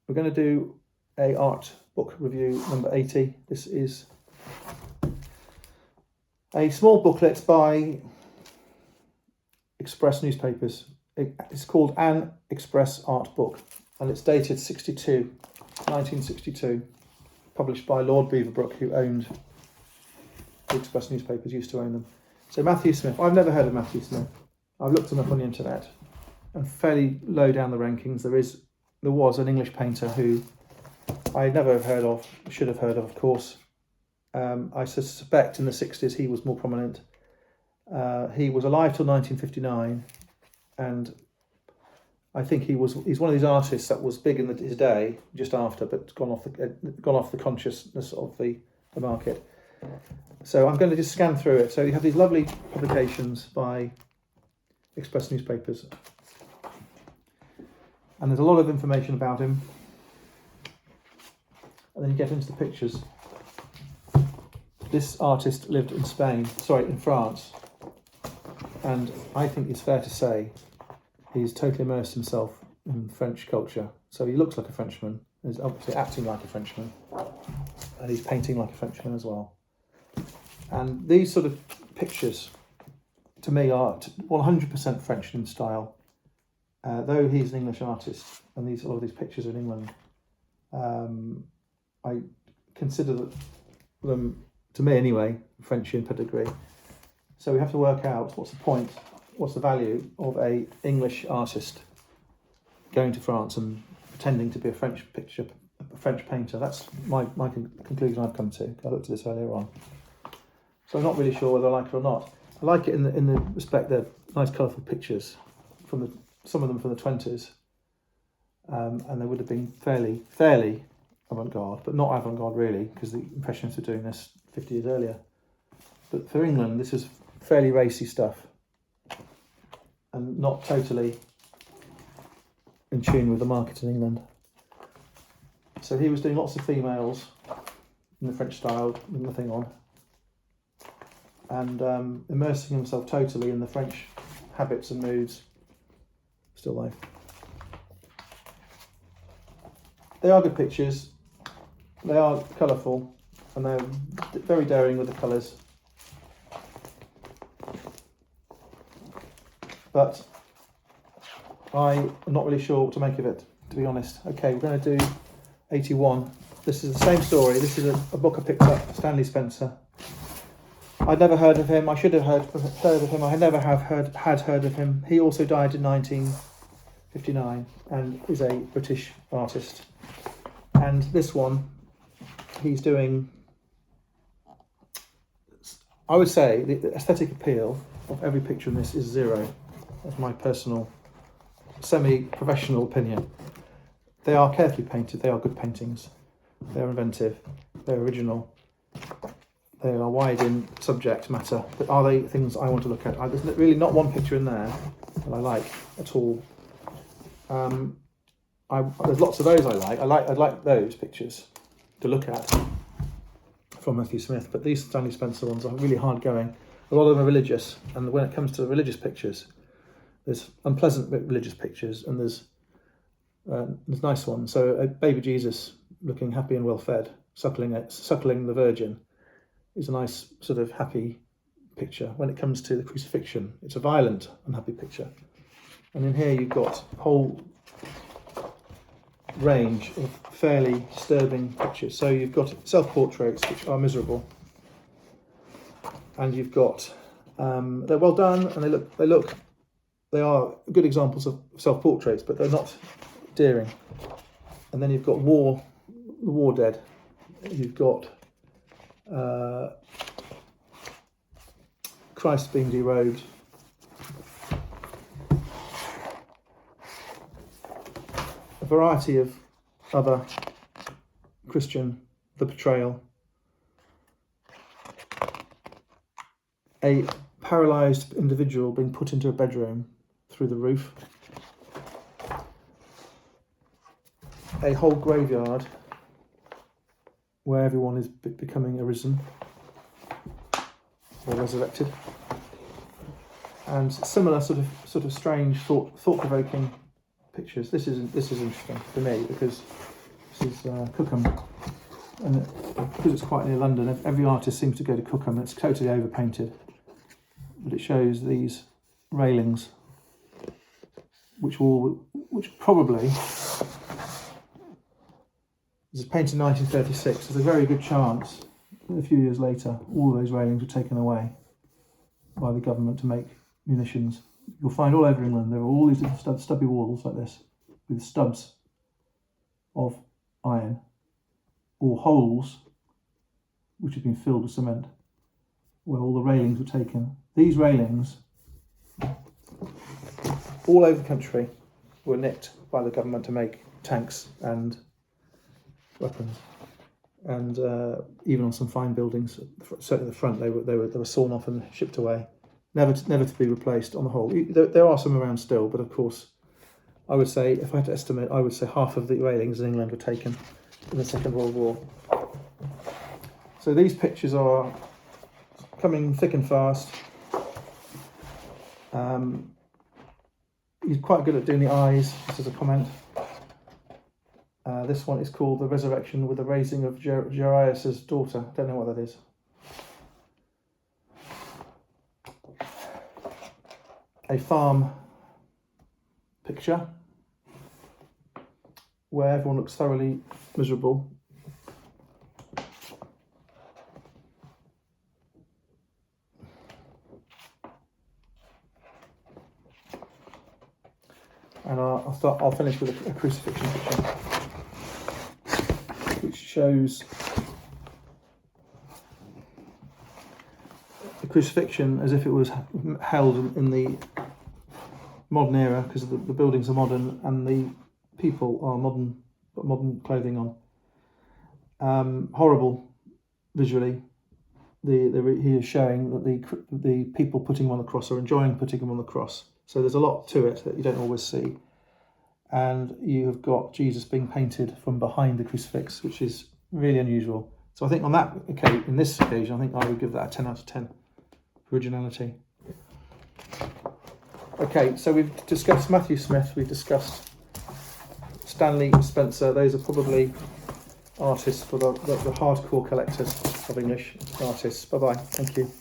we're going to do a art book review number 80. This is a small booklet by Express Newspapers. It's called An Express Art Book, and it's dated 1962, published by Lord Beaverbrook, who owned the Express Newspapers, used to own them. So Matthew Smith, I've never heard of Matthew Smith. I've looked him up on the internet, and fairly low down the rankings. There was an English painter who I never have heard of, should have heard of course. I suspect in the 60s he was more prominent. He was alive till 1959, and I think he's one of these artists that was big in his day, just after, but gone off the consciousness of the market. So I'm going to just scan through it. So you have these lovely publications by Express Newspapers, and there's a lot of information about him, and then you get into the pictures. This artist lived in France, and I think it's fair to say he's totally immersed himself in French culture. So he looks like a Frenchman, he's obviously acting like a Frenchman, and he's painting like a Frenchman as well. And these sort of pictures, to me, are 100% French in style. Though he's an English artist, and a lot of these pictures are in England, I consider them, to me anyway, French in pedigree. So we have to work out what's the value of a English artist going to France and pretending to be a French painter. That's my conclusion I've come to. I looked at this earlier on. So I'm not really sure whether I like it or not. I like it in the respect they're nice colourful pictures, some of them from the 20s, and they would have been fairly avant-garde, but not avant-garde really, because the Impressionists were doing this 50 years earlier. But for England, this is fairly racy stuff, and not totally in tune with the market in England. So he was doing lots of females in the French style, with nothing on, and immersing himself totally in the French habits and moods. Still life. They are good pictures, they are colourful, and they're very daring with the colours. But I'm not really sure what to make of it, to be honest. Okay, we're going to do 81. This is the same story. This is a book I picked up, Stanley Spencer. I'd never heard of him. I should have heard of him. I never had heard of him. He also died in 1959 and is a British artist. And this one, he's doing, I would say, the aesthetic appeal of every picture in this is zero. That's my personal, semi-professional opinion. They are carefully painted. They are good paintings. They are inventive. They're original. They are wide in subject matter, but are they things I want to look at? There's really not one picture in there that I like at all. There's lots of those I like. I'd like those pictures to look at from Matthew Smith, but these Stanley Spencer ones are really hard going. A lot of them are religious, and when it comes to religious pictures, there's unpleasant religious pictures, and there's nice ones. So a baby Jesus looking happy and well fed, suckling the Virgin, is a nice sort of happy picture. When it comes to the crucifixion, it's a violent, unhappy picture. And in here you've got a whole range of fairly disturbing pictures. So you've got self-portraits, which are miserable, and you've got they're well done, and they are good examples of self-portraits, but they're not daring. And then you've got the war dead. You've got Christ being derobed. A variety of other Christian, the betrayal. A paralysed individual being put into a bedroom through the roof. A whole graveyard where everyone is becoming arisen or resurrected, and similar sort of strange thought-provoking pictures. This is interesting for me because this is Cookham, and because it's quite near London, every artist seems to go to Cookham. It's totally overpainted, but it shows these railings, which probably, this is painted in 1936. There's a very good chance that a few years later, all of those railings were taken away by the government to make munitions. You'll find all over England there are all these little stubby walls like this with stubs of iron or holes which have been filled with cement where all the railings were taken. These railings all over the country were nicked by the government to make tanks and weapons, and even on some fine buildings, certainly the front, they were sawn off and shipped away, never to be replaced. On the whole, there are some around still, but of course, I would say, if I had to estimate, I would say half of the railings in England were taken in the Second World War. So these pictures are coming thick and fast. He's quite good at doing the eyes, just as a comment. This one is called The Resurrection with the Raising of Jairus' Daughter. Don't know what that is. A farm picture where everyone looks thoroughly miserable. And I'll finish with a crucifixion picture, which shows the crucifixion as if it was held in the modern era, because the buildings are modern and the people are modern, got modern clothing on. Horrible visually. He is showing that the people putting him on the cross are enjoying putting him on the cross. So there's a lot to it that you don't always see. And you have got Jesus being painted from behind the crucifix, which is really unusual. So I think in this occasion, I think I would give that a 10 out of 10 for originality. Okay, so we've discussed Matthew Smith, we've discussed Stanley Spencer. Those are probably artists for the hardcore collectors of English artists. Bye-bye. Thank you.